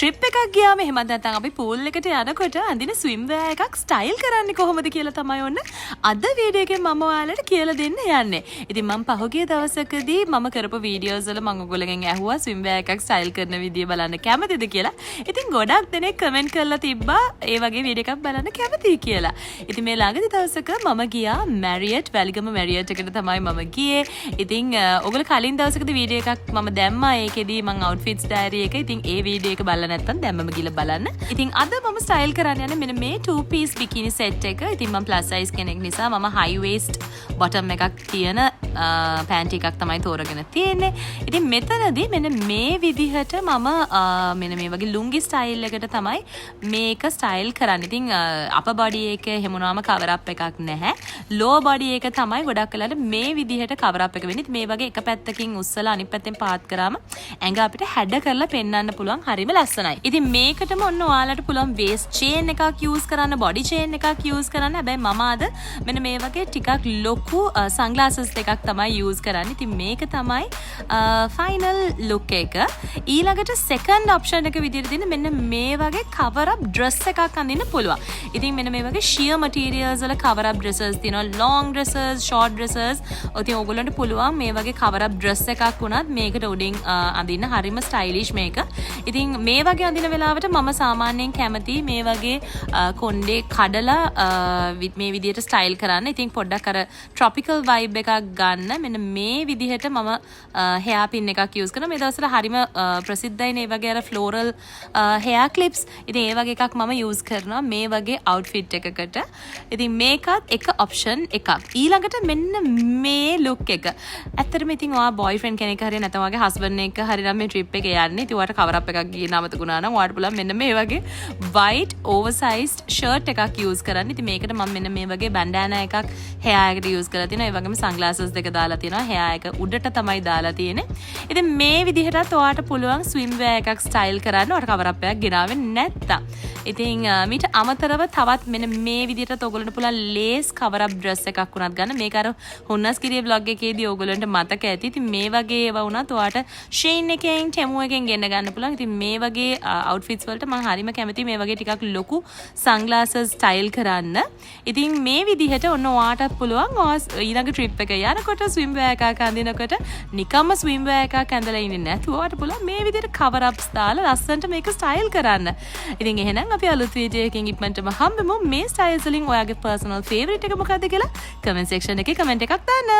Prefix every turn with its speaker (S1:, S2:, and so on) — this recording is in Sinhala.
S1: ට්‍රිප් එකක් ගියාම එහෙම නැත්නම් අපි පූල් එකට යනකොට අඳින ස්විම් වෙයා එකක් ස්ටයිල් කරන්නේ කොහොමද කියලා තමයි ඔන්න අද වීඩියෝ එකෙන් මම ඔයාලට කියලා දෙන්න යන්නේ. ඉතින් මම පහුගිය දවසකදී මම කරපු වීඩියෝස් වල මම ඔයගොල්ලෝගෙන් ඇහුවා ස්විම් වෙයා එකක් ස්ටයිල් කරන විදිය බලන්න කැමතිද කියලා. ඉතින් ගොඩක් දෙනෙක් කමෙන්ට් කරලා තිබ්බා ඒ වගේ වීඩියෝ එකක් බලන්න කැමතියි කියලා. ඉතින් මේ ළඟදි දවසක මම ගියා මැරියට් වැලිගම මැරියට් එකට තමයි මම ගියේ. ඉතින් ඔයගොල්ලෝ කලින් දවසකදී වීඩියෝ එකක් මම දැම්මා. ඒකෙදී මම outfits diary එක. ඉතින් ඒ වීඩියෝ එක බලලා නැත්නම් දැම්මම ගිහලා බලන්න. ඉතින් අද මම ස්ටයිල් කරන්න යන්නේ මෙන්න මේ 2 piece bikini set එක. ඉතින් මම plus size කෙනෙක් නිසා මම high waist bottom එකක් තියෙන panty එකක් තමයි තෝරගෙන තියෙන්නේ. ඉතින් මෙතනදී මෙන්න මේ විදිහට මම මෙන්න මේ වගේ ලුංගි style එකට තමයි මේක style කරන්නේ. ඉතින් upper body එක හැමෝනම cover up එකක් නැහැ. lower body එක තමයි ගොඩක් වෙලාවට මේ විදිහට cover up එක වෙන්නේ. මේ වගේ එක පැත්තකින් උස්සලා අනිත් පැත්තෙන් පාත් කරාම ඇඟ අපිට හැඩ කරලා පෙන්වන්න පුළුවන්. හරිම ලස්සනයි. ඉතින් මේකටම ඔන්න ඔයාලට පුළුවන් waist chain එකක් use කරන්න, body chain එකක් use කරන්න. හැබැයි මම අද මෙන්න මේ වගේ ටිකක් ලොකු sunglasses දෙකක් තමයි use කරන්නේ. ඉතින් මේක තමයි final look එක. ඊළඟට second option එක විදිහට දෙන්න මෙන්න මේ වගේ cover up dress එකක් අඳින්න පුළුවන්. ඉතින් මෙන්න මේ වගේ sheer materials වල cover up dresses තියෙනවා. long dresses, short dresses. ඉතින් ඕගොල්ලන්ට පුළුවන් මේ වගේ cover up dress එකක් වුණත් මේකට උඩින් අඳින්න හරිම stylish මේක. ඉතින් මේ වගේ අඳින වෙලාවට මම සාමාන්‍යයෙන් කැමති මේ වගේ කොණ්ඩේ කඩලා මේ විදිහට ස්ටයිල් කරන්න. ඉතින් පොඩ්ඩක් අර tropical vibe එකක් ගන්න මෙන්න මේ විදිහට මම hair pin එකක් use කරනවා. මේ දවස්වල හරිම ප්‍රසිද්ධයි මේ වගේ අර floral hair clips. ඉතින් ඒ වගේ එකක් මම use කරනවා මේ වගේ outfit එකකට. ඉතින් මේකත් එක option එකක්. ඊළඟට මෙන්න මේ look එක. ඇත්තටම ඉතින් ඔයා boyfriend කෙනෙක් හරි නැත්නම් ඔයාගේ husband එක්ක හරි නම් මේ trip එක යන්නේ. ඉතින් ඔයාට cover up එකක් ගිහින් අමතකුණා නම් ඔයාට පුළුවන් මෙන්න මේ වගේ white oversized shirt එකක් use කරන්න. ඉතින් මේකට මම මෙන්න මේ වගේ bandana එකක් hair එකට use කරලා තියෙනවා. ඒ වගේම sunglasses දෙක දාලා තියෙනවා. hair එක උඩට තමයි දාලා තියෙන්නේ. ඉතින් මේ විදිහටත් ඔයාට පුළුවන් swim wear එකක් style කරන්න. ඔයාට cover up එකක් ගෙනාවෙ නැත්තම්. ඉතින් මීට අමතරව තවත් මෙන්න මේ විදිහටත් ඔයගොල්ලන්ට පුළුවන් lace cover up dress එකක් වුණත් ගන්න. මේක අර හොන්නස්කිරිය vlog එකේදී ඔයගොල්ලන්ට මතක ඇති. ඉතින් මේ වගේ ඒවා වුණත් ඔයාට Shein එකෙන් Temu එකෙන් ගෙන්න ගන්න පුළුවන්. ඉතින් මේ වගේ outfits වලට මම හරිම කැමතියි මේ වගේ ටිකක් ලොකු sunglasses style කරන්න. ඉතින් මේ විදිහට ඔන්න ඔයාටත් පුළුවන් ඊළඟ trip එක යනකොට swim wear එකක් අඳිනකොට නිකම්ම swim wear එකක් ඇඳලා ඉන්නේ නැතුව ඔයාට පුළුවන් මේ විදිහට cover ups දාලා ලස්සනට මේක style කරන්න. ඉතින් එහෙනම් අපි අලුත් වීඩියෝ එකකින් ඉක්මනටම හම්බෙමු. මේ styles වලින් ඔයාගේ personal favorite එක මොකක්ද කියලා comment section එකේ comment එකක් දාන්න.